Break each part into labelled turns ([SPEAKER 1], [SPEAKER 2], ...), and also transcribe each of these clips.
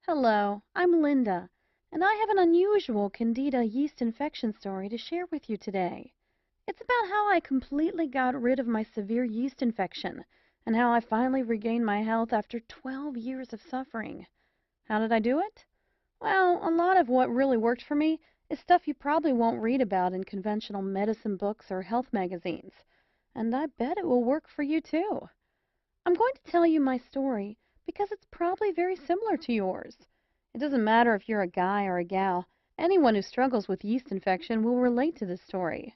[SPEAKER 1] Hello, I'm Linda, and I have an unusual Candida yeast infection story to share with you today. It's about how I completely got rid of my severe yeast infection and how I finally regained my health after 12 years of suffering. How did I do it? Well, a lot of what really worked for me is stuff you probably won't read about in conventional medicine books or health magazines, and I bet it will work for you too. I'm going to tell you my story because it's probably very similar to yours. It doesn't matter if you're a guy or a gal, anyone who struggles with yeast infection will relate to this story.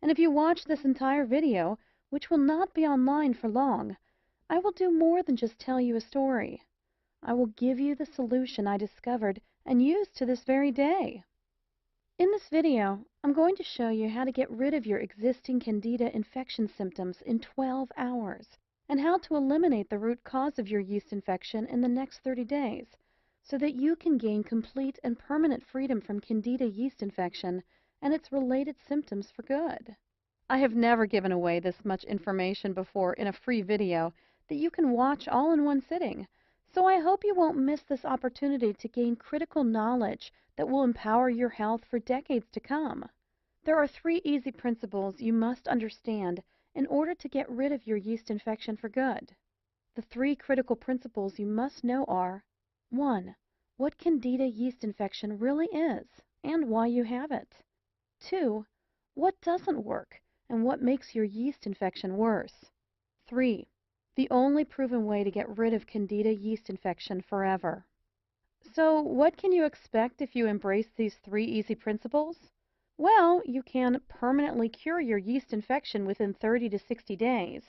[SPEAKER 1] And if you watch this entire video, which will not be online for long, I will do more than just tell you a story. I will give you the solution I discovered and use to this very day. In this video, I'm going to show you how to get rid of your existing Candida infection symptoms in 12 hours and how to eliminate the root cause of your yeast infection in the next 30 days so that you can gain complete and permanent freedom from Candida yeast infection and its related symptoms for good. I have never given away this much information before in a free video that you can watch all in one sitting, so I hope you won't miss this opportunity to gain critical knowledge that will empower your health for decades to come. There are 3 easy principles you must understand in order to get rid of your yeast infection for good. The 3 critical principles you must know are: 1. What Candida yeast infection really is and why you have it. 2. What doesn't work and what makes your yeast infection worse. 3. The only proven way to get rid of Candida yeast infection forever. So, what can you expect if you embrace these 3 easy principles? Well, you can permanently cure your yeast infection within 30 to 60 days,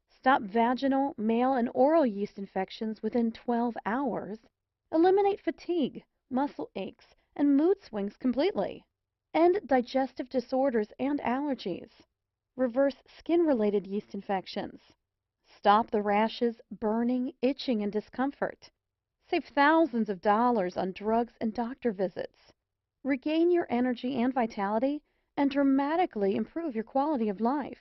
[SPEAKER 1] stop vaginal, male, and oral yeast infections within 12 hours, eliminate fatigue, muscle aches, and mood swings completely, end digestive disorders and allergies, reverse skin-related yeast infections, stop the rashes, burning, itching, and discomfort, save thousands of dollars on drugs and doctor visits, regain your energy and vitality, and dramatically improve your quality of life.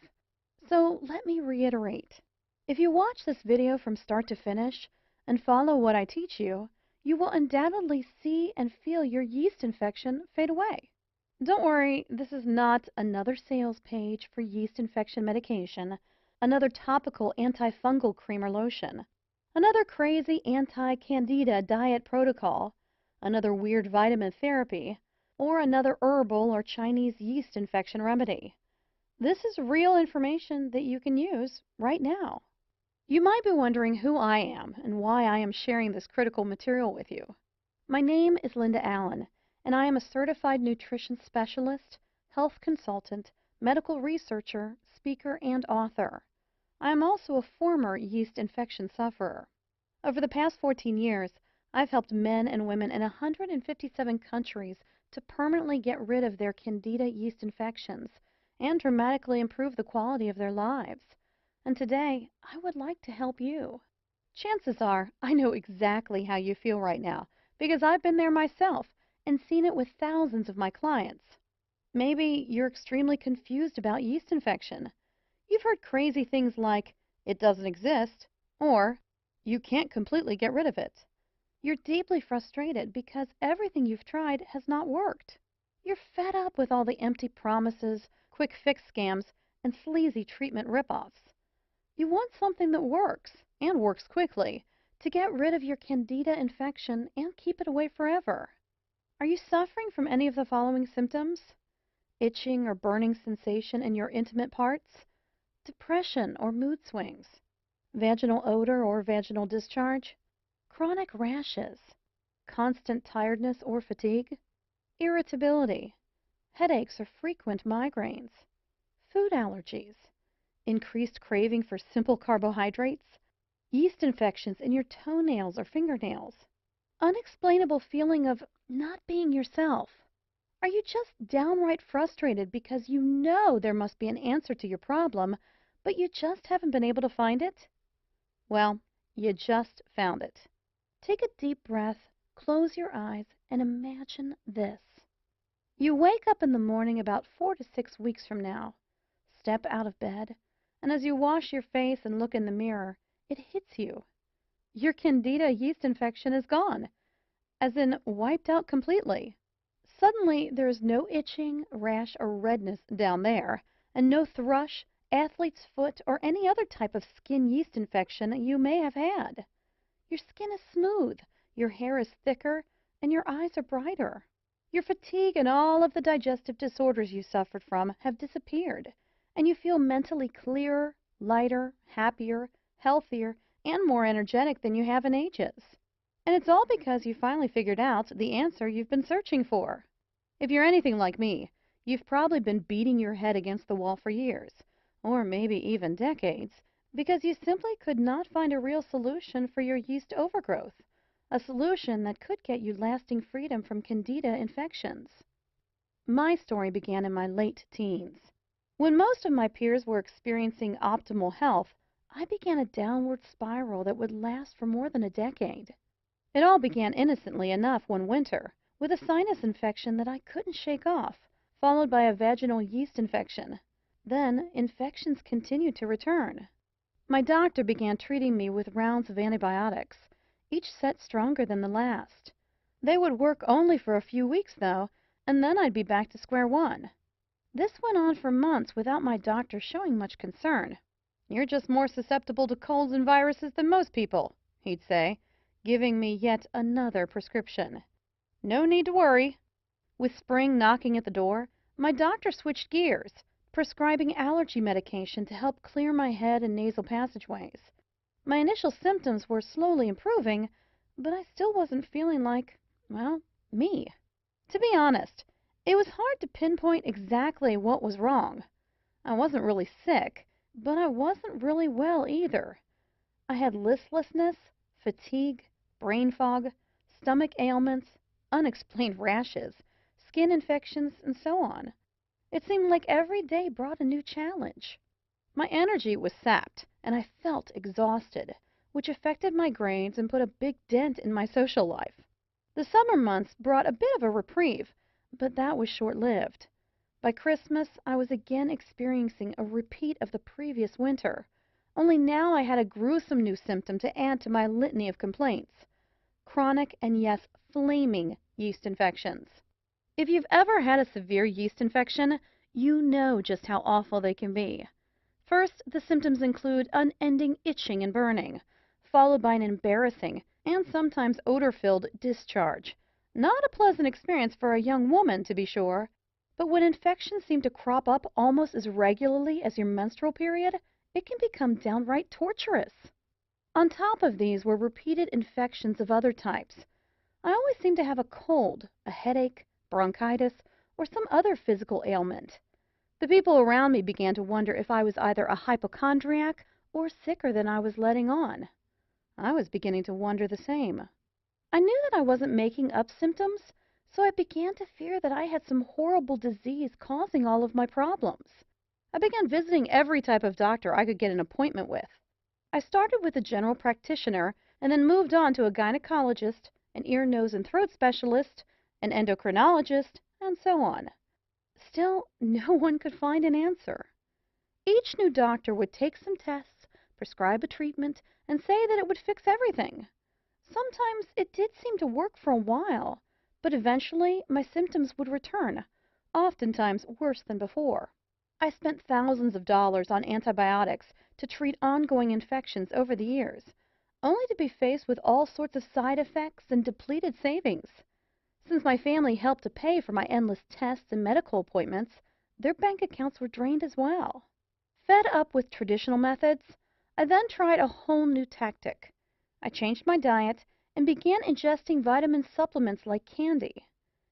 [SPEAKER 1] So let me reiterate. If you watch this video from start to finish and follow what I teach you, you will undoubtedly see and feel your yeast infection fade away. Don't worry, this is not another sales page for yeast infection medication, another topical antifungal cream or lotion, another crazy anti-candida diet protocol, another weird vitamin therapy, or another herbal or Chinese yeast infection remedy. This is real information that you can use right now. You might be wondering who I am and why I am sharing this critical material with you. My name is Linda Allen, and I am a certified nutrition specialist, health consultant, medical researcher, speaker, and author. I am also a former yeast infection sufferer. Over the past 14 years, I've helped men and women in 157 countries to permanently get rid of their Candida yeast infections and dramatically improve the quality of their lives. And today, I would like to help you. Chances are I know exactly how you feel right now because I've been there myself and seen it with thousands of my clients. Maybe you're extremely confused about yeast infection. You've heard crazy things like, "It doesn't exist," or "You can't completely get rid of it." You're deeply frustrated because everything you've tried has not worked. You're fed up with all the empty promises, quick fix scams, and sleazy treatment ripoffs. You want something that works, and works quickly, to get rid of your Candida infection and keep it away forever. Are you suffering from any of the following symptoms? Itching or burning sensation in your intimate parts? Depression or mood swings? Vaginal odor or vaginal discharge? Chronic rashes? Constant tiredness or fatigue? Irritability? Headaches or frequent migraines? Food allergies? Increased craving for simple carbohydrates? Yeast infections in your toenails or fingernails? Unexplainable feeling of not being yourself? Are you just downright frustrated because you know there must be an answer to your problem, but you just haven't been able to find it? Well, you just found it. Take a deep breath, close your eyes, and imagine this. You wake up in the morning about 4 to 6 weeks from now. Step out of bed, and as you wash your face and look in the mirror, it hits you. Your Candida yeast infection is gone, as in wiped out completely. Suddenly, there's no itching, rash, or redness down there, and no thrush, athlete's foot, or any other type of skin yeast infection you may have had. Your skin is smooth, your hair is thicker, and your eyes are brighter. Your fatigue and all of the digestive disorders you suffered from have disappeared, and you feel mentally clearer, lighter, happier, healthier, and more energetic than you have in ages. And it's all because you finally figured out the answer you've been searching for. If you're anything like me, you've probably been beating your head against the wall for years, or maybe even decades, because you simply could not find a real solution for your yeast overgrowth, a solution that could get you lasting freedom from Candida infections. My story began in my late teens. When most of my peers were experiencing optimal health, I began a downward spiral that would last for more than a decade. It all began innocently enough one winter, with a sinus infection that I couldn't shake off, followed by a vaginal yeast infection. Then, infections continued to return. My doctor began treating me with rounds of antibiotics, each set stronger than the last. They would work only for a few weeks, though, and then I'd be back to square one. This went on for months without my doctor showing much concern. "You're just more susceptible to colds and viruses than most people," he'd say, giving me yet another prescription. "No need to worry." With spring knocking at the door, my doctor switched gears, prescribing allergy medication to help clear my head and nasal passageways. My initial symptoms were slowly improving, but I still wasn't feeling like, well, me. To be honest, it was hard to pinpoint exactly what was wrong. I wasn't really sick, but I wasn't really well either. I had listlessness, fatigue, brain fog, stomach ailments, unexplained rashes, skin infections, and so on. It seemed like every day brought a new challenge. My energy was sapped, and I felt exhausted, which affected my grades and put a big dent in my social life. The summer months brought a bit of a reprieve, but that was short-lived. By Christmas, I was again experiencing a repeat of the previous winter, only now I had a gruesome new symptom to add to my litany of complaints: chronic and, yes, flaming yeast infections. If you've ever had a severe yeast infection, you know just how awful they can be. First, the symptoms include unending itching and burning, followed by an embarrassing and sometimes odor-filled discharge. Not a pleasant experience for a young woman, to be sure, but when infections seem to crop up almost as regularly as your menstrual period, it can become downright torturous. On top of these were repeated infections of other types. I always seemed to have a cold, a headache, bronchitis, or some other physical ailment. The people around me began to wonder if I was either a hypochondriac or sicker than I was letting on. I was beginning to wonder the same. I knew that I wasn't making up symptoms, so I began to fear that I had some horrible disease causing all of my problems. I began visiting every type of doctor I could get an appointment with. I started with a general practitioner and then moved on to a gynecologist, an ear, nose, and throat specialist, an endocrinologist, and so on. Still, no one could find an answer. Each new doctor would take some tests, prescribe a treatment, and say that it would fix everything. Sometimes it did seem to work for a while, but eventually my symptoms would return, oftentimes worse than before. I spent thousands of dollars on antibiotics to treat ongoing infections over the years, only to be faced with all sorts of side effects and depleted savings. Since my family helped to pay for my endless tests and medical appointments, their bank accounts were drained as well. Fed up with traditional methods, I then tried a whole new tactic. I changed my diet and began ingesting vitamin supplements like candy.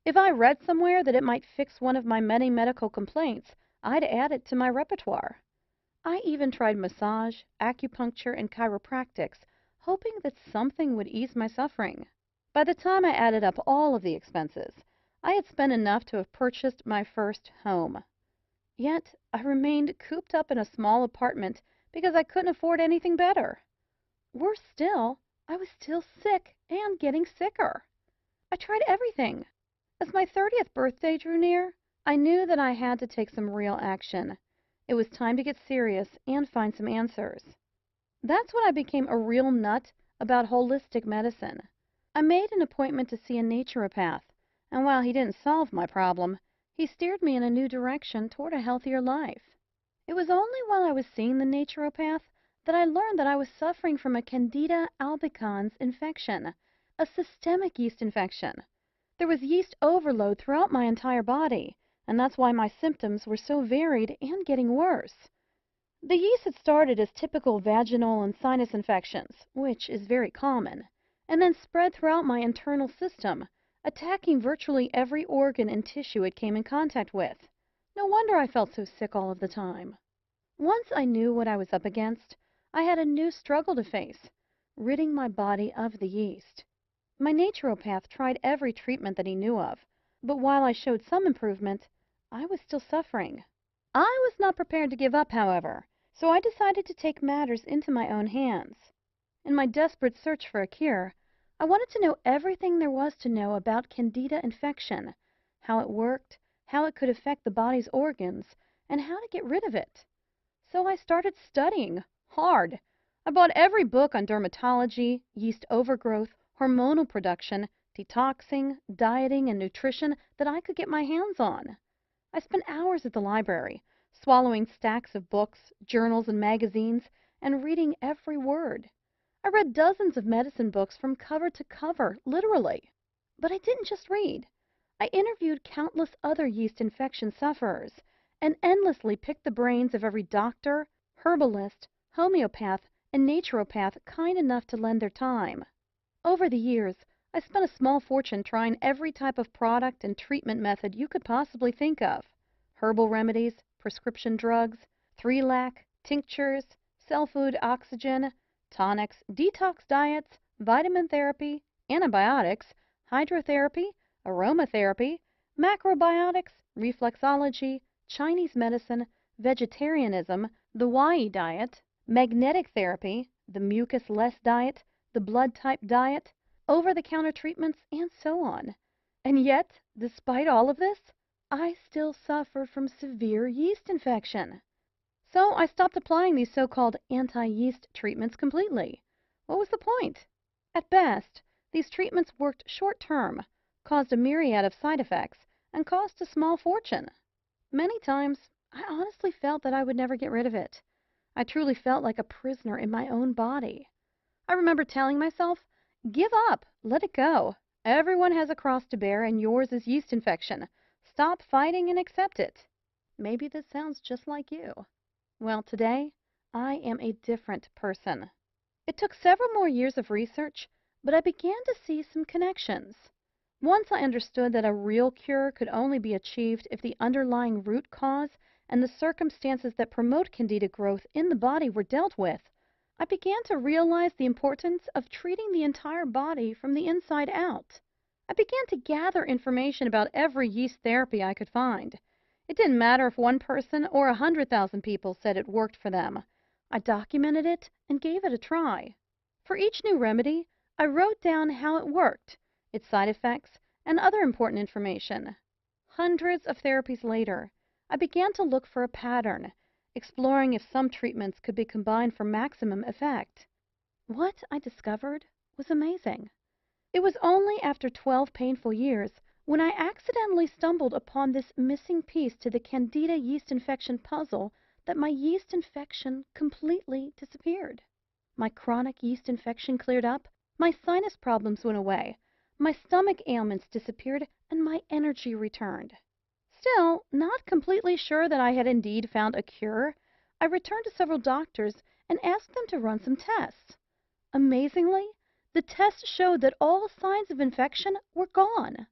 [SPEAKER 1] If I read somewhere that it might fix one of my many medical complaints, I'd add it to my repertoire. I even tried massage, acupuncture, and chiropractics, hoping that something would ease my suffering. By the time I added up all of the expenses, I had spent enough to have purchased my first home. Yet I remained cooped up in a small apartment because I couldn't afford anything better. Worse still, I was still sick and getting sicker. I tried everything. As my 30th birthday drew near, I knew that I had to take some real action. It was time to get serious and find some answers. That's when I became a real nut about holistic medicine. I made an appointment to see a naturopath, and while he didn't solve my problem, he steered me in a new direction toward a healthier life. It was only while I was seeing the naturopath that I learned that I was suffering from a Candida albicans infection, a systemic yeast infection. There was yeast overload throughout my entire body, and that's why my symptoms were so varied and getting worse. The yeast had started as typical vaginal and sinus infections, which is very common, and then spread throughout my internal system, attacking virtually every organ and tissue it came in contact with. No wonder I felt so sick all of the time. Once I knew what I was up against, I had a new struggle to face, ridding my body of the yeast. My naturopath tried every treatment that he knew of, but while I showed some improvement, I was still suffering. I was not prepared to give up, however, so I decided to take matters into my own hands. In my desperate search for a cure, I wanted to know everything there was to know about Candida infection, how it worked, how it could affect the body's organs, and how to get rid of it. So I started studying hard. I bought every book on dermatology, yeast overgrowth, hormonal production, detoxing, dieting, and nutrition that I could get my hands on. I spent hours at the library, swallowing stacks of books, journals, and magazines, and reading every word. I read dozens of medicine books from cover to cover, literally. But I didn't just read. I interviewed countless other yeast infection sufferers and endlessly picked the brains of every doctor, herbalist, homeopath, and naturopath kind enough to lend their time. Over the years, I spent a small fortune trying every type of product and treatment method you could possibly think of. Herbal remedies, prescription drugs, 3-lac, tinctures, cell food oxygen, tonics, detox diets, vitamin therapy, antibiotics, hydrotherapy, aromatherapy, macrobiotics, reflexology, Chinese medicine, vegetarianism, the Y diet, magnetic therapy, the mucus-less diet, the blood type diet, over-the-counter treatments, and so on. And yet, despite all of this, I still suffered from severe yeast infection. So I stopped applying these so-called anti-yeast treatments completely. What was the point? At best, these treatments worked short-term, caused a myriad of side effects, and cost a small fortune. Many times, I honestly felt that I would never get rid of it. I truly felt like a prisoner in my own body. I remember telling myself, give up, let it go. Everyone has a cross to bear, and yours is yeast infection. Stop fighting and accept it. Maybe this sounds just like you. Well, today, I am a different person. It took several more years of research, but I began to see some connections. Once I understood that a real cure could only be achieved if the underlying root cause and the circumstances that promote Candida growth in the body were dealt with, I began to realize the importance of treating the entire body from the inside out. I began to gather information about every yeast therapy I could find. It didn't matter if one person or 100,000 people said it worked for them. I documented it and gave it a try. For each new remedy, I wrote down how it worked, its side effects, and other important information. Hundreds of therapies later, I began to look for a pattern, exploring if some treatments could be combined for maximum effect. What I discovered was amazing. It was only after 12 painful years when I accidentally stumbled upon this missing piece to the Candida yeast infection puzzle that my yeast infection completely disappeared. My chronic yeast infection cleared up, my sinus problems went away, my stomach ailments disappeared, and my energy returned. Still, not completely sure that I had indeed found a cure, I returned to several doctors and asked them to run some tests. Amazingly, the tests showed that all signs of infection were gone.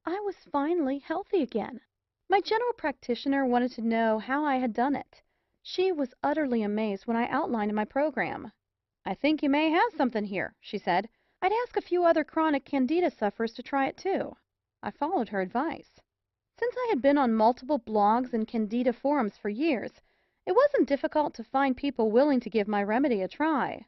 [SPEAKER 1] I was finally healthy again. My general practitioner wanted to know how I had done it. She was utterly amazed when I outlined my program. "I think you may have something here," she said. "I'd ask a few other chronic Candida sufferers to try it too." I followed her advice. Since I had been on multiple blogs and Candida forums for years, it wasn't difficult to find people willing to give my remedy a try.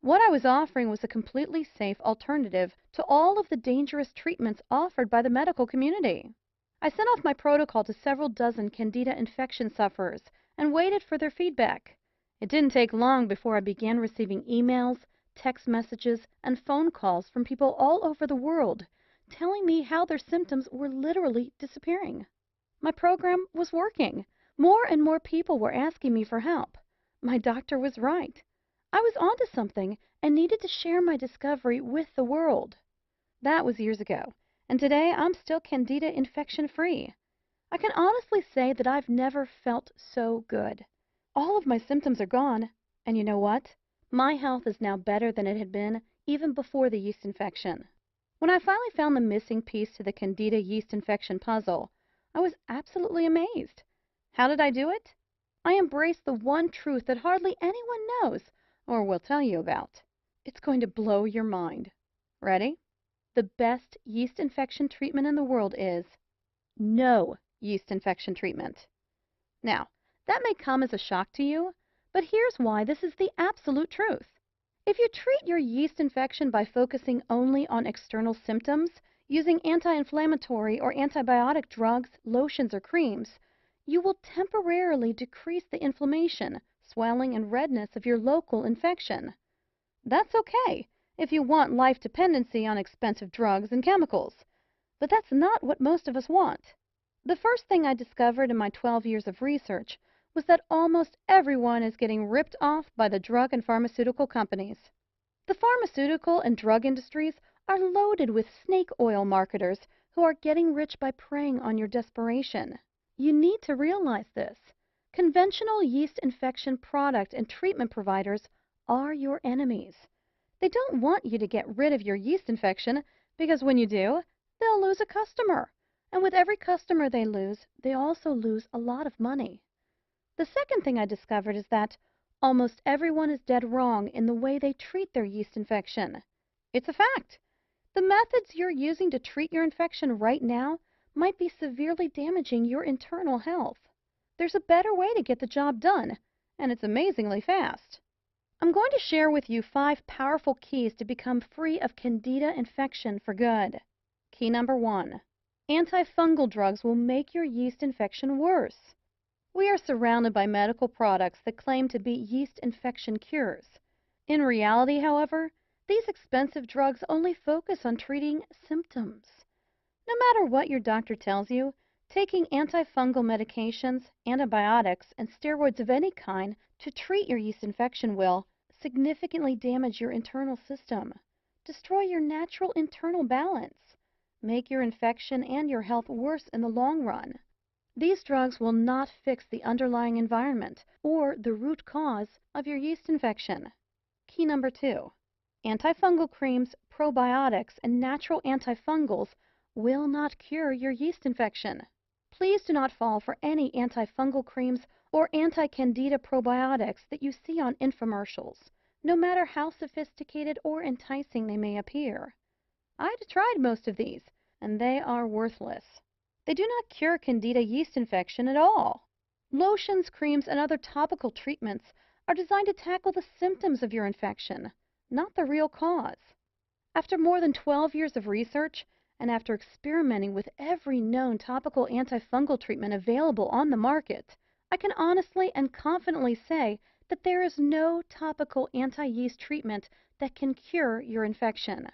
[SPEAKER 1] What I was offering was a completely safe alternative to all of the dangerous treatments offered by the medical community. I sent off my protocol to several dozen Candida infection sufferers and waited for their feedback. It didn't take long before I began receiving emails, text messages, and phone calls from people all over the world telling me how their symptoms were literally disappearing. My program was working. More and more people were asking me for help. My doctor was right. I was onto something and needed to share my discovery with the world. That was years ago, and today I'm still Candida infection-free. I can honestly say that I've never felt so good. All of my symptoms are gone, and you know what? My health is now better than it had been even before the yeast infection. When I finally found the missing piece to the Candida yeast infection puzzle, I was absolutely amazed. How did I do it? I embraced the one truth that hardly anyone knows or will tell you about. It's going to blow your mind. Ready? The best yeast infection treatment in the world is no yeast infection treatment. Now, that may come as a shock to you, but here's why this is the absolute truth. If you treat your yeast infection by focusing only on external symptoms, using anti-inflammatory or antibiotic drugs, lotions, or creams, you will temporarily decrease the inflammation, swelling, and redness of your local infection. That's okay if you want life dependency on expensive drugs and chemicals, but that's not what most of us want. The first thing I discovered in my 12 years of research was that almost everyone is getting ripped off by the drug and pharmaceutical companies. The pharmaceutical and drug industries are loaded with snake oil marketers who are getting rich by preying on your desperation. You need to realize this. Conventional yeast infection product and treatment providers are your enemies. They don't want you to get rid of your yeast infection because when you do, they'll lose a customer. And with every customer they lose, they also lose a lot of money. The second thing I discovered is that almost everyone is dead wrong in the way they treat their yeast infection. It's a fact. The methods you're using to treat your infection right now might be severely damaging your internal health. There's a better way to get the job done, and it's amazingly fast. I'm going to share with you 5 powerful keys to become free of Candida infection for good. Key number 1. Antifungal drugs will make your yeast infection worse. We are surrounded by medical products that claim to be yeast infection cures. In reality, however, these expensive drugs only focus on treating symptoms. No matter what your doctor tells you, taking antifungal medications, antibiotics, and steroids of any kind to treat your yeast infection will significantly damage your internal system, destroy your natural internal balance, make your infection and your health worse in the long run. These drugs will not fix the underlying environment or the root cause of your yeast infection. Key number 2. Antifungal creams, probiotics, and natural antifungals will not cure your yeast infection. Please do not fall for any antifungal creams or anti-candida probiotics that you see on infomercials, no matter how sophisticated or enticing they may appear. I've tried most of these, and they are worthless. They do not cure Candida yeast infection at all. Lotions, creams, and other topical treatments are designed to tackle the symptoms of your infection, not the real cause. After more than 12 years of research, and after experimenting with every known topical antifungal treatment available on the market, I can honestly and confidently say that there is no topical anti-yeast treatment that can cure your infection.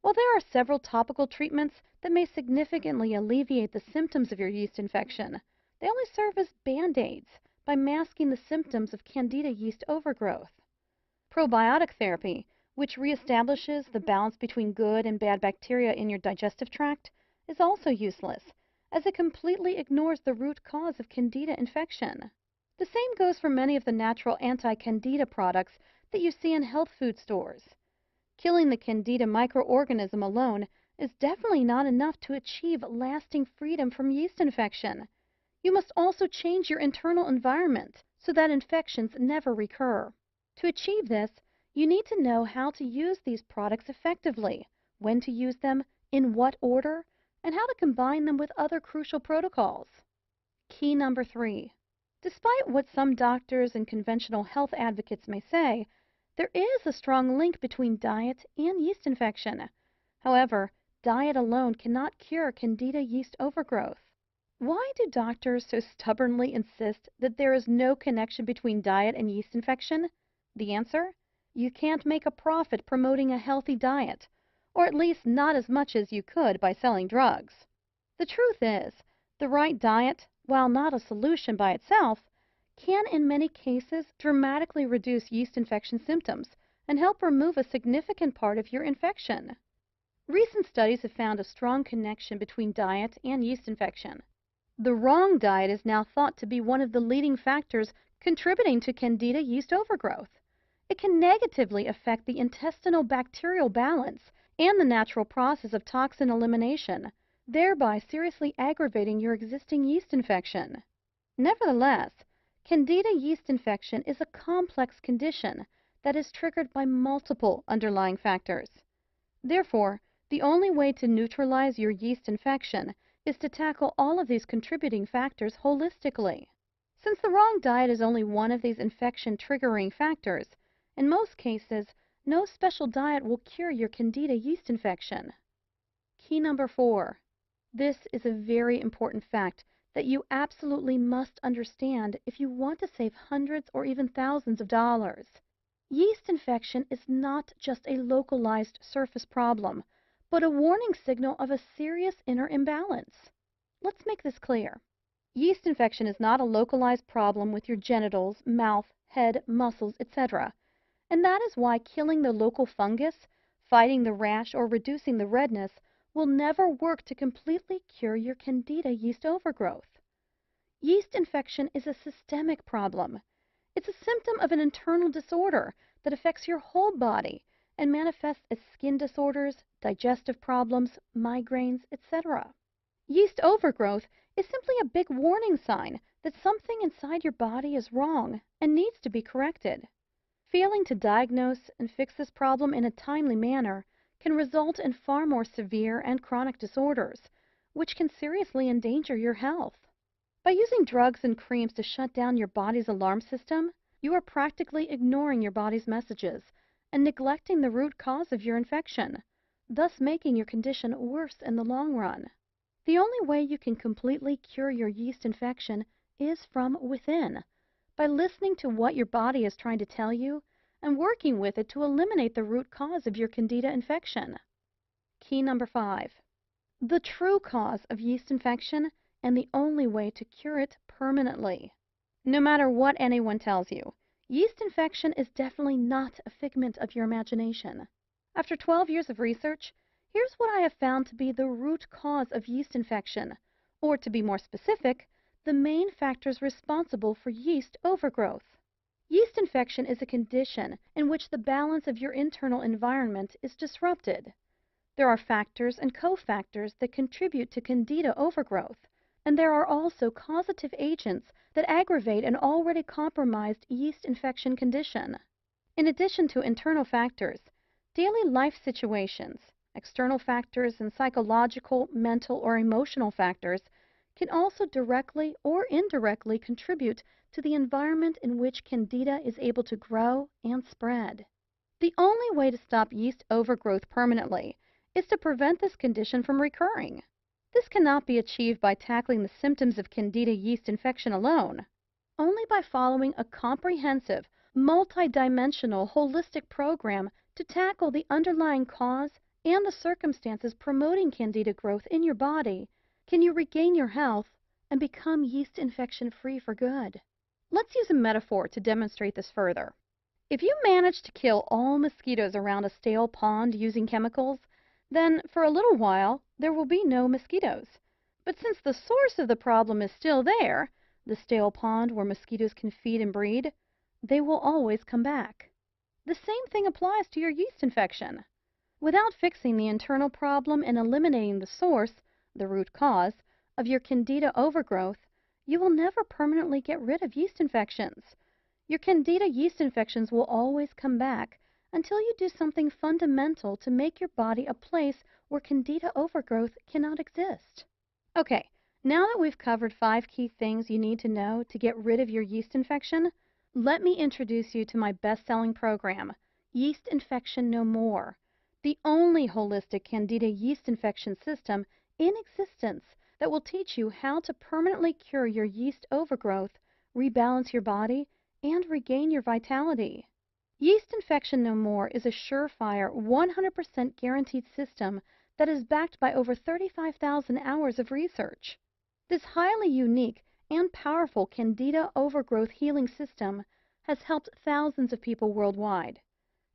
[SPEAKER 1] While there are several topical treatments that may significantly alleviate the symptoms of your yeast infection, they only serve as band-aids by masking the symptoms of Candida yeast overgrowth. Probiotic therapy, which reestablishes the balance between good and bad bacteria in your digestive tract, is also useless, as it completely ignores the root cause of Candida infection. The same goes for many of the natural anti-Candida products that you see in health food stores. Killing the Candida microorganism alone is definitely not enough to achieve lasting freedom from yeast infection. You must also change your internal environment so that infections never recur. To achieve this, you need to know how to use these products effectively, when to use them, in what order, and how to combine them with other crucial protocols. Key number 3. Despite what some doctors and conventional health advocates may say, there is a strong link between diet and yeast infection. However, diet alone cannot cure Candida yeast overgrowth. Why do doctors so stubbornly insist that there is no connection between diet and yeast infection? The answer? You can't make a profit promoting a healthy diet, or at least not as much as you could by selling drugs. The truth is, the right diet, while not a solution by itself, can in many cases dramatically reduce yeast infection symptoms and help remove a significant part of your infection. Recent studies have found a strong connection between diet and yeast infection. The wrong diet is now thought to be one of the leading factors contributing to Candida yeast overgrowth. It can negatively affect the intestinal bacterial balance and the natural process of toxin elimination, thereby seriously aggravating your existing yeast infection. Nevertheless, Candida yeast infection is a complex condition that is triggered by multiple underlying factors. Therefore, the only way to neutralize your yeast infection is to tackle all of these contributing factors holistically. Since the wrong diet is only one of these infection-triggering factors, in most cases, no special diet will cure your Candida yeast infection. Key number 4. This is a very important fact that you absolutely must understand if you want to save hundreds or even thousands of dollars. Yeast infection is not just a localized surface problem, but a warning signal of a serious inner imbalance. Let's make this clear. Yeast infection is not a localized problem with your genitals, mouth, head, muscles, etc. And that is why killing the local fungus, fighting the rash, or reducing the redness will never work to completely cure your Candida yeast overgrowth. Yeast infection is a systemic problem. It's a symptom of an internal disorder that affects your whole body and manifests as skin disorders, digestive problems, migraines, etc. Yeast overgrowth is simply a big warning sign that something inside your body is wrong and needs to be corrected. Failing to diagnose and fix this problem in a timely manner can result in far more severe and chronic disorders, which can seriously endanger your health. By using drugs and creams to shut down your body's alarm system, you are practically ignoring your body's messages and neglecting the root cause of your infection, thus making your condition worse in the long run. The only way you can completely cure your yeast infection is from within, by listening to what your body is trying to tell you and working with it to eliminate the root cause of your Candida infection. Key number 5. The true cause of yeast infection and the only way to cure it permanently. No matter what anyone tells you, yeast infection is definitely not a figment of your imagination. After 12 years of research, here's what I have found to be the root cause of yeast infection, or to be more specific, the main factors responsible for yeast overgrowth. Yeast infection is a condition in which the balance of your internal environment is disrupted. There are factors and cofactors that contribute to Candida overgrowth, and there are also causative agents that aggravate an already compromised yeast infection condition. In addition to internal factors, daily life situations, external factors, and psychological, mental, or emotional factors can also directly or indirectly contribute to the environment in which Candida is able to grow and spread. The only way to stop yeast overgrowth permanently is to prevent this condition from recurring. This cannot be achieved by tackling the symptoms of Candida yeast infection alone. Only by following a comprehensive, multidimensional, holistic program to tackle the underlying cause and the circumstances promoting Candida growth in your body can you regain your health and become yeast infection free for good. Let's use a metaphor to demonstrate this further. If you manage to kill all mosquitoes around a stale pond using chemicals, then for a little while there will be no mosquitoes. But since the source of the problem is still there, the stale pond where mosquitoes can feed and breed, they will always come back. The same thing applies to your yeast infection. Without fixing the internal problem and eliminating the source, the root cause, of your Candida overgrowth, you will never permanently get rid of yeast infections. Your Candida yeast infections will always come back until you do something fundamental to make your body a place where Candida overgrowth cannot exist. Okay, now that we've covered 5 key things you need to know to get rid of your yeast infection, let me introduce you to my best-selling program, Yeast Infection No More, the only holistic Candida yeast infection system in existence that will teach you how to permanently cure your yeast overgrowth, rebalance your body, and regain your vitality. Yeast Infection No More is a surefire, 100% guaranteed system that is backed by over 35,000 hours of research. This highly unique and powerful Candida overgrowth healing system has helped thousands of people worldwide.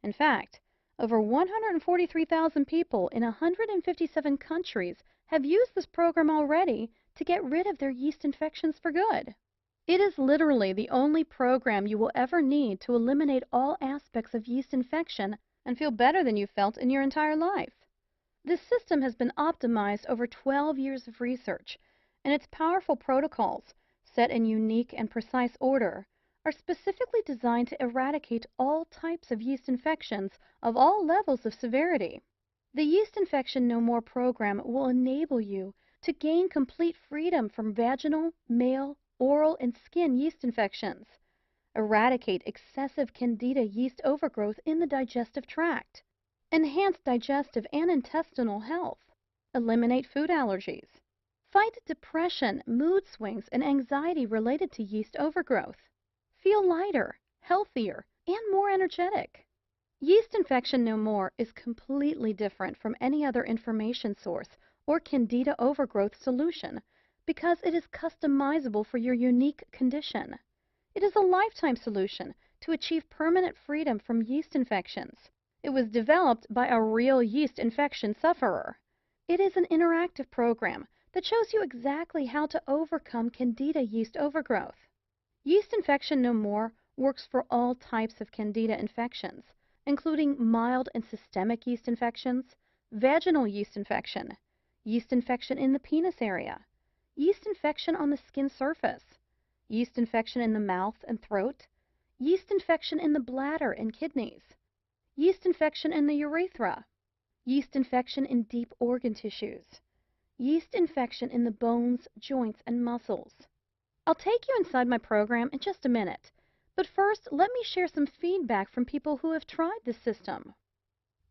[SPEAKER 1] In fact, over 143,000 people in 157 countries have used this program already to get rid of their yeast infections for good. It is literally the only program you will ever need to eliminate all aspects of yeast infection and feel better than you felt in your entire life. This system has been optimized over 12 years of research, and its powerful protocols, set in unique and precise order, are specifically designed to eradicate all types of yeast infections of all levels of severity. The Yeast Infection No More program will enable you to gain complete freedom from vaginal, male, oral, and skin yeast infections, eradicate excessive Candida yeast overgrowth in the digestive tract, enhance digestive and intestinal health, eliminate food allergies, fight depression, mood swings, and anxiety related to yeast overgrowth, feel lighter, healthier, and more energetic. Yeast Infection No More is completely different from any other information source or Candida overgrowth solution because it is customizable for your unique condition. It is a lifetime solution to achieve permanent freedom from yeast infections. It was developed by a real yeast infection sufferer. It is an interactive program that shows you exactly how to overcome Candida yeast overgrowth. Yeast Infection No More works for all types of Candida infections, including mild and systemic yeast infections, vaginal yeast infection in the penis area, yeast infection on the skin surface, yeast infection in the mouth and throat, yeast infection in the bladder and kidneys, yeast infection in the urethra, yeast infection in deep organ tissues, yeast infection in the bones, joints, and muscles. I'll take you inside my program in just a minute, but first let me share some feedback from people who have tried this system.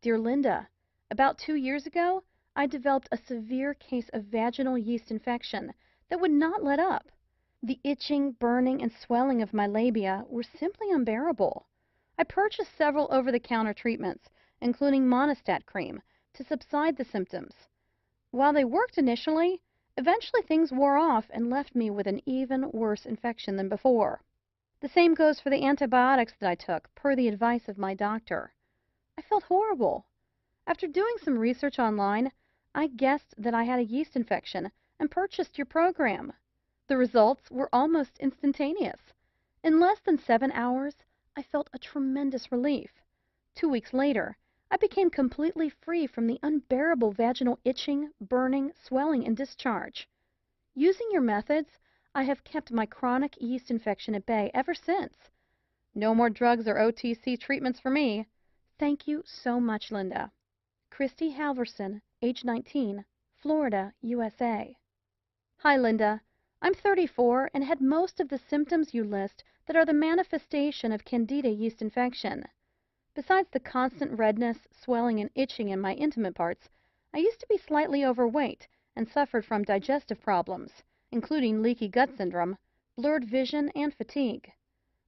[SPEAKER 1] Dear Linda, about 2 years ago, I developed a severe case of vaginal yeast infection that would not let up. The itching, burning, and swelling of my labia were simply unbearable. I purchased several over-the-counter treatments, including Monistat cream, to subside the symptoms. While they worked initially, eventually things wore off and left me with an even worse infection than before. The same goes for the antibiotics that I took, per the advice of my doctor. I felt horrible. After doing some research online, I guessed that I had a yeast infection and purchased your program. The results were almost instantaneous. In less than 7 hours, I felt a tremendous relief. 2 weeks later, I became completely free from the unbearable vaginal itching, burning, swelling, and discharge. Using your methods, I have kept my chronic yeast infection at bay ever since. No more drugs or OTC treatments for me. Thank you so much, Linda. Christy Halverson, age 19, Florida, USA. Hi, Linda. I'm 34 and had most of the symptoms you list that are the manifestation of Candida yeast infection. Besides the constant redness, swelling, and itching in my intimate parts, I used to be slightly overweight and suffered from digestive problems, including leaky gut syndrome, blurred vision, and fatigue.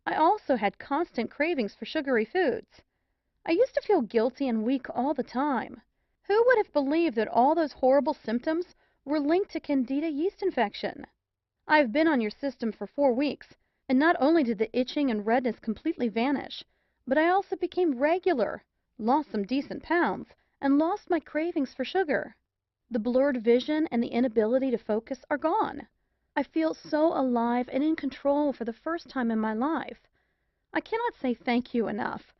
[SPEAKER 1] I also had constant cravings for sugary foods. I used to feel guilty and weak all the time. Who would have believed that all those horrible symptoms were linked to Candida yeast infection? I have been on your system for 4 weeks, and not only did the itching and redness completely vanish, but I also became regular, lost some decent pounds, and lost my cravings for sugar. The blurred vision and the inability to focus are gone. I feel so alive and in control for the first time in my life. I cannot say thank you enough.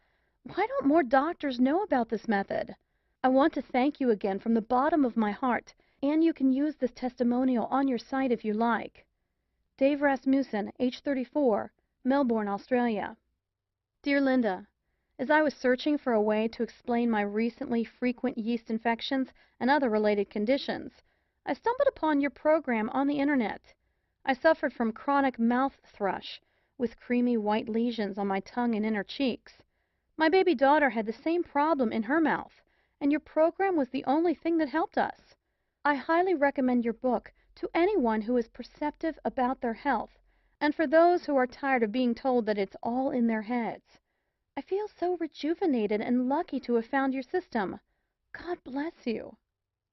[SPEAKER 1] Why don't more doctors know about this method? I want to thank you again from the bottom of my heart, and you can use this testimonial on your site if you like. Dave Rasmussen, age 34, Melbourne, Australia. Dear Linda, as I was searching for a way to explain my recently frequent yeast infections and other related conditions, I stumbled upon your program on the internet. I suffered from chronic mouth thrush, with creamy white lesions on my tongue and inner cheeks. My baby daughter had the same problem in her mouth, and your program was the only thing that helped us. I highly recommend your book to anyone who is perceptive about their health, and for those who are tired of being told that it's all in their heads. I feel so rejuvenated and lucky to have found your system. God bless you.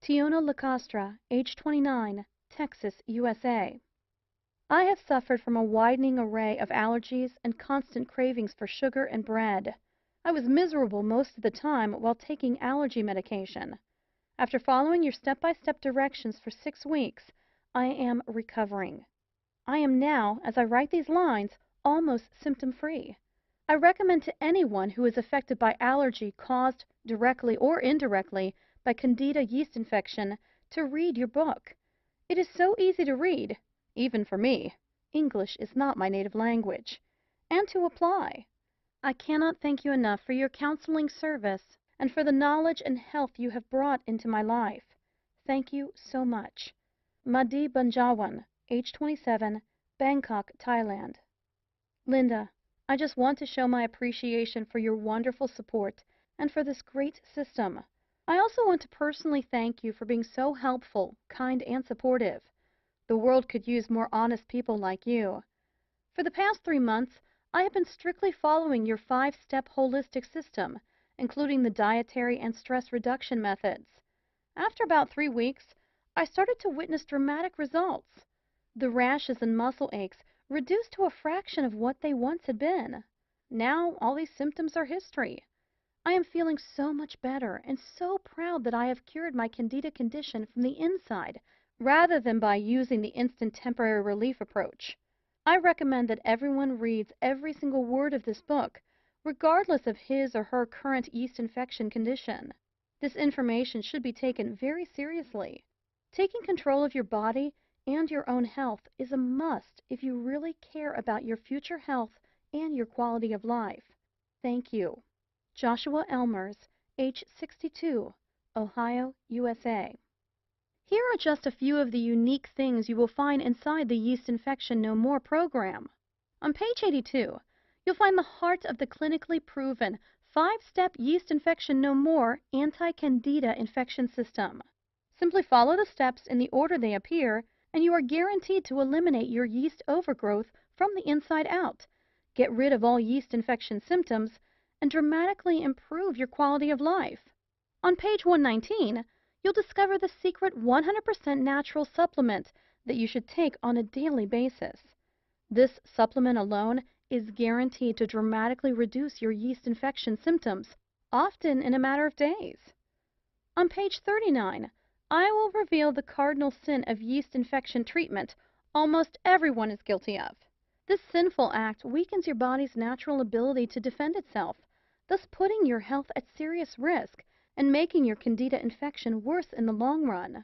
[SPEAKER 1] Tiona Lacastra, age 29, Texas, USA. I have suffered from a widening array of allergies and constant cravings for sugar and bread. I was miserable most of the time while taking allergy medication. After following your step-by-step directions for 6 weeks, I am recovering. I am now, as I write these lines, almost symptom-free. I recommend to anyone who is affected by allergy caused, directly or indirectly, by Candida yeast infection to read your book. It is so easy to read, even for me. English is not my native language. And to apply. I cannot thank you enough for your counseling service and for the knowledge and health you have brought into my life. Thank you so much. Madi Banjawan, age 27, Bangkok, Thailand. Linda, I just want to show my appreciation for your wonderful support and for this great system. I also want to personally thank you for being so helpful, kind, and supportive. The world could use more honest people like you. For the past 3 months, I have been strictly following your 5-step holistic system, including the dietary and stress reduction methods. After about 3 weeks, I started to witness dramatic results. The rashes and muscle aches reduced to a fraction of what they once had been. Now, all these symptoms are history. I am feeling so much better and so proud that I have cured my Candida condition from the inside, rather than by using the instant temporary relief approach. I recommend that everyone reads every single word of this book, regardless of his or her current yeast infection condition. This information should be taken very seriously. Taking control of your body and your own health is a must if you really care about your future health and your quality of life. Thank you. Joshua Elmers, age 62, Ohio, USA. Here are just a few of the unique things you will find inside the Yeast Infection No More program. On page 82, you'll find the heart of the clinically proven 5-step Yeast Infection No More anti-Candida infection system. Simply follow the steps in the order they appear, and you are guaranteed to eliminate your yeast overgrowth from the inside out, get rid of all yeast infection symptoms, and dramatically improve your quality of life. On page 119, you'll discover the secret 100% natural supplement that you should take on a daily basis. This supplement alone is guaranteed to dramatically reduce your yeast infection symptoms, often in a matter of days. On page 39, I will reveal the cardinal sin of yeast infection treatment almost everyone is guilty of. This sinful act weakens your body's natural ability to defend itself, thus putting your health at serious risk and making your Candida infection worse in the long run.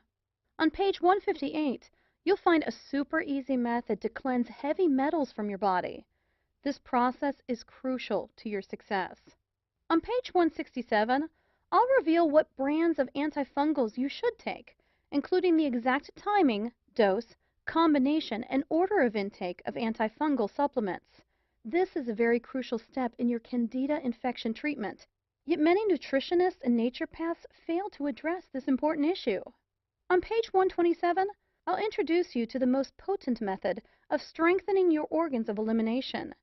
[SPEAKER 1] On page 158, you'll find a super easy method to cleanse heavy metals from your body. This process is crucial to your success. On page 167, I'll reveal what brands of antifungals you should take, including the exact timing, dose, combination, and order of intake of antifungal supplements. This is a very crucial step in your Candida infection treatment, yet many nutritionists and naturopaths fail to address this important issue. On page 127, I'll introduce you to the most potent method of strengthening your organs of elimination.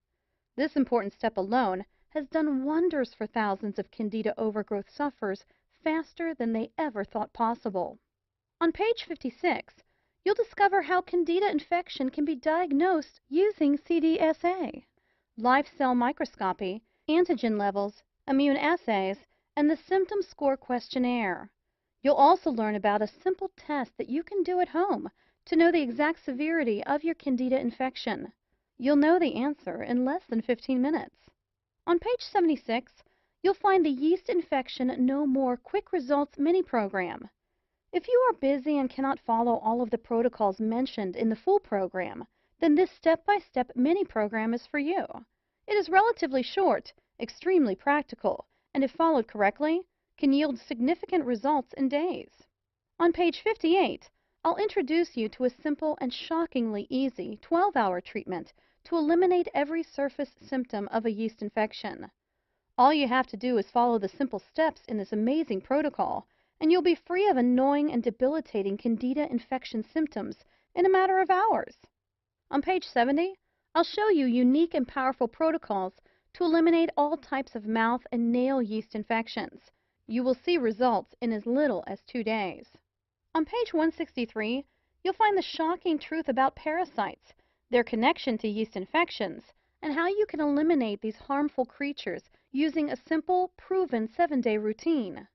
[SPEAKER 1] This important step alone has done wonders for thousands of Candida overgrowth sufferers faster than they ever thought possible. On page 56, you'll discover how Candida infection can be diagnosed using CDSA, live cell microscopy, antigen levels, immune assays, and the symptom score questionnaire. You'll also learn about a simple test that you can do at home to know the exact severity of your Candida infection. You'll know the answer in less than 15 minutes. On page 76, you'll find the Yeast Infection No More Quick Results mini program. If you are busy and cannot follow all of the protocols mentioned in the full program, then this step-by-step mini program is for you. It is relatively short, extremely practical, and if followed correctly, can yield significant results in days. On page 58, I'll introduce you to a simple and shockingly easy 12-hour treatment to eliminate every surface symptom of a yeast infection. All you have to do is follow the simple steps in this amazing protocol, and you'll be free of annoying and debilitating Candida infection symptoms in a matter of hours. On page 70, I'll show you unique and powerful protocols to eliminate all types of mouth and nail yeast infections. You will see results in as little as 2 days. On page 163, you'll find the shocking truth about parasites, their connection to yeast infections, and how you can eliminate these harmful creatures using a simple, proven 7-day routine.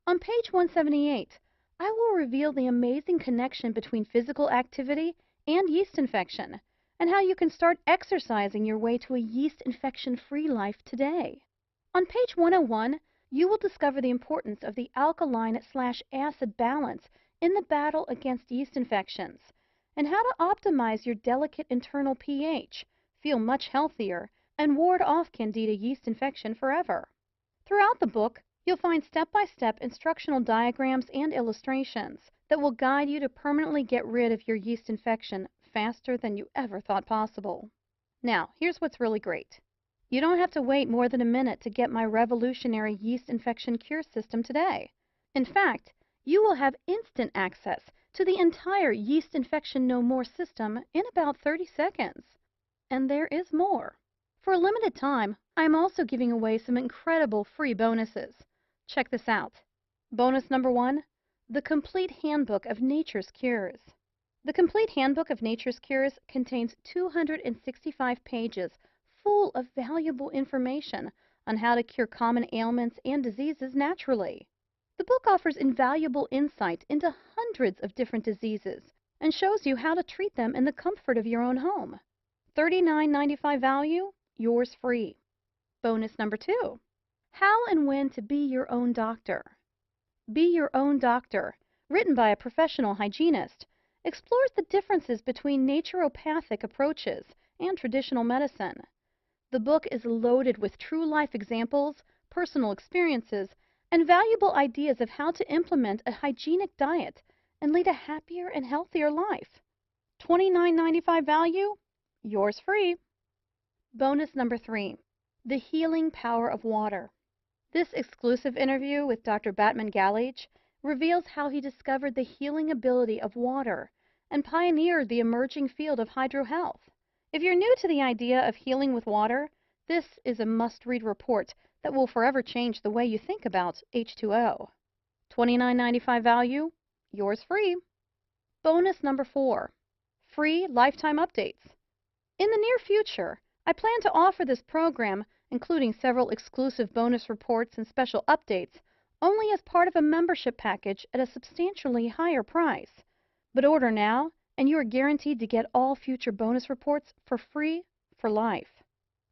[SPEAKER 1] On page 178, I will reveal the amazing connection between physical activity and yeast infection, and how you can start exercising your way to a yeast infection-free life today. On page 101, you will discover the importance of the alkaline/acid balance in the battle against yeast infections, and how to optimize your delicate internal pH, feel much healthier, and ward off Candida yeast infection forever. Throughout the book, you'll find step-by-step instructional diagrams and illustrations that will guide you to permanently get rid of your yeast infection faster than you ever thought possible. Now, here's what's really great. You don't have to wait more than a minute to get my revolutionary yeast infection cure system today. In fact, you will have instant access to the entire Yeast Infection No More system in about 30 seconds. And there is more. For a limited time, I am also giving away some incredible free bonuses. Check this out. Bonus number 1, the Complete Handbook of Nature's Cures. The Complete Handbook of Nature's Cures contains 265 pages full of valuable information on how to cure common ailments and diseases naturally. The book offers invaluable insight into hundreds of different diseases and shows you how to treat them in the comfort of your own home. $39.95 value, yours free. Bonus number 2, How and When to Be Your Own Doctor. Be Your Own Doctor, written by a professional hygienist, explores the differences between naturopathic approaches and traditional medicine. The book is loaded with true-life examples, personal experiences, and valuable ideas of how to implement a hygienic diet and lead a happier and healthier life. $29.95 value, yours free. Bonus number 3, The Healing Power of Water. This exclusive interview with Dr. Batman Galich reveals how he discovered the healing ability of water and pioneered the emerging field of hydrohealth. If you're new to the idea of healing with water, this is a must-read report that will forever change the way you think about H2O. $29.95 value, yours free. Bonus number 4, Free Lifetime Updates. In the near future, I plan to offer this program, including several exclusive bonus reports and special updates, only as part of a membership package at a substantially higher price. But order now, and you are guaranteed to get all future bonus reports for free for life.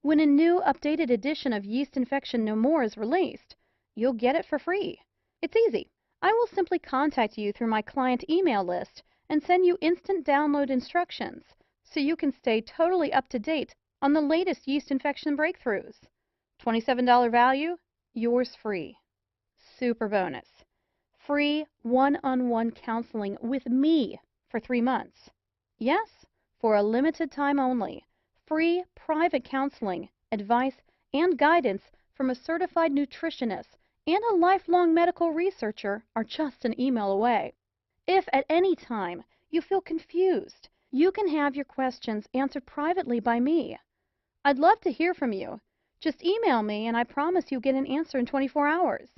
[SPEAKER 1] When a new updated edition of Yeast Infection No More is released, you'll get it for free. It's easy. I will simply contact you through my client email list and send you instant download instructions so you can stay totally up to date on the latest yeast infection breakthroughs. $27 value, yours free. Super bonus. Free one-on-one counseling with me for 3 months. Yes, for a limited time only. Free private counseling, advice, and guidance from a certified nutritionist and a lifelong medical researcher are just an email away. If at any time you feel confused, you can have your questions answered privately by me. I'd love to hear from you. Just email me and I promise you'll get an answer in 24 hours.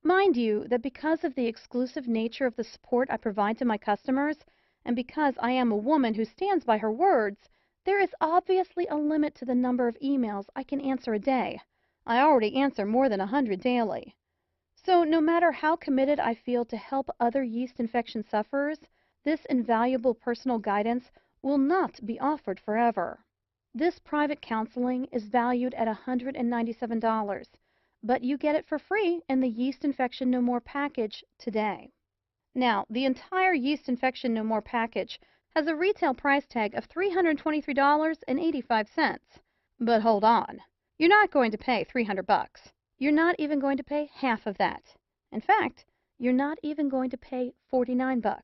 [SPEAKER 1] Mind you that because of the exclusive nature of the support I provide to my customers, and because I am a woman who stands by her words, there is obviously a limit to the number of emails I can answer a day. I already answer more than 100 daily. So no matter how committed I feel to help other yeast infection sufferers, this invaluable personal guidance will not be offered forever. This private counseling is valued at $197, but you get it for free in the Yeast Infection No More package today. Now, the entire Yeast Infection No More package has a retail price tag of $323.85. But hold on. You're not going to pay $300. You're not even going to pay half of that. In fact, you're not even going to pay $49.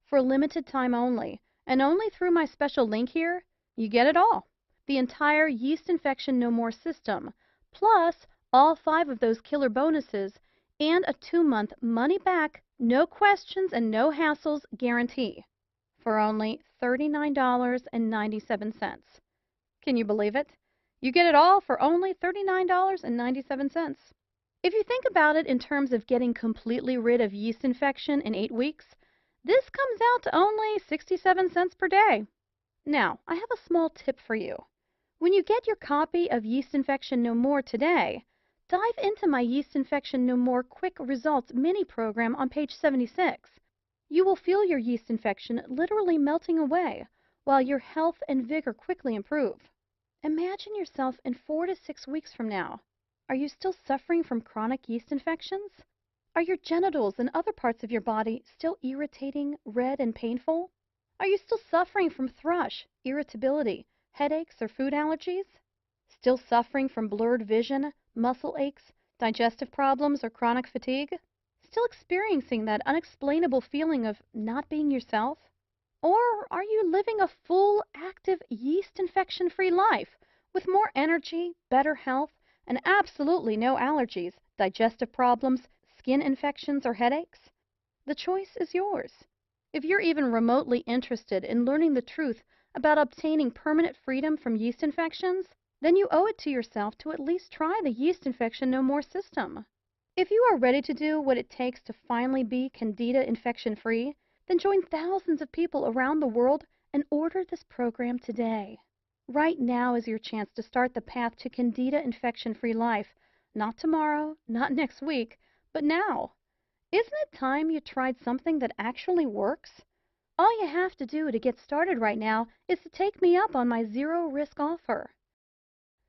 [SPEAKER 1] For a limited time only, and only through my special link here, you get it all. The entire Yeast Infection No More system, plus all 5 of those killer bonuses, and a 2-month money-back, no questions and no hassles guarantee for only $39.97. Can you believe it? You get it all for only $39.97. If you think about it in terms of getting completely rid of yeast infection in 8 weeks, this comes out to only 67 cents per day. Now, I have a small tip for you. When you get your copy of Yeast Infection No More today, dive into my Yeast Infection No More Quick Results mini program on page 76. You will feel your yeast infection literally melting away, while your health and vigor quickly improve. Imagine yourself in 4 to 6 weeks from now. Are you still suffering from chronic yeast infections? Are your genitals and other parts of your body still irritating, red, and painful? Are you still suffering from thrush, irritability, headaches, or food allergies? Still suffering from blurred vision, muscle aches, digestive problems, or chronic fatigue? Still experiencing that unexplainable feeling of not being yourself? Or are you living a full, active, yeast infection-free life with more energy, better health, and absolutely no allergies, digestive problems, skin infections, or headaches? The choice is yours. If you're even remotely interested in learning the truth about obtaining permanent freedom from yeast infections, then you owe it to yourself to at least try the Yeast Infection No More system. If you are ready to do what it takes to finally be Candida infection-free, then join thousands of people around the world and order this program today. Right now is your chance to start the path to Candida infection-free life. Not tomorrow, not next week, but now. Isn't it time you tried something that actually works? All you have to do to get started right now is to take me up on my zero-risk offer.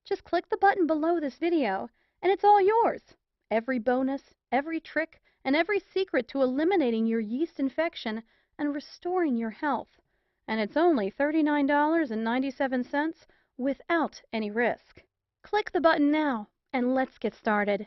[SPEAKER 1] Just click the button below this video, and it's all yours. Every bonus, every trick, and every secret to eliminating your yeast infection and restoring your health. And it's only $39.97 without any risk. Click the button now, and let's get started.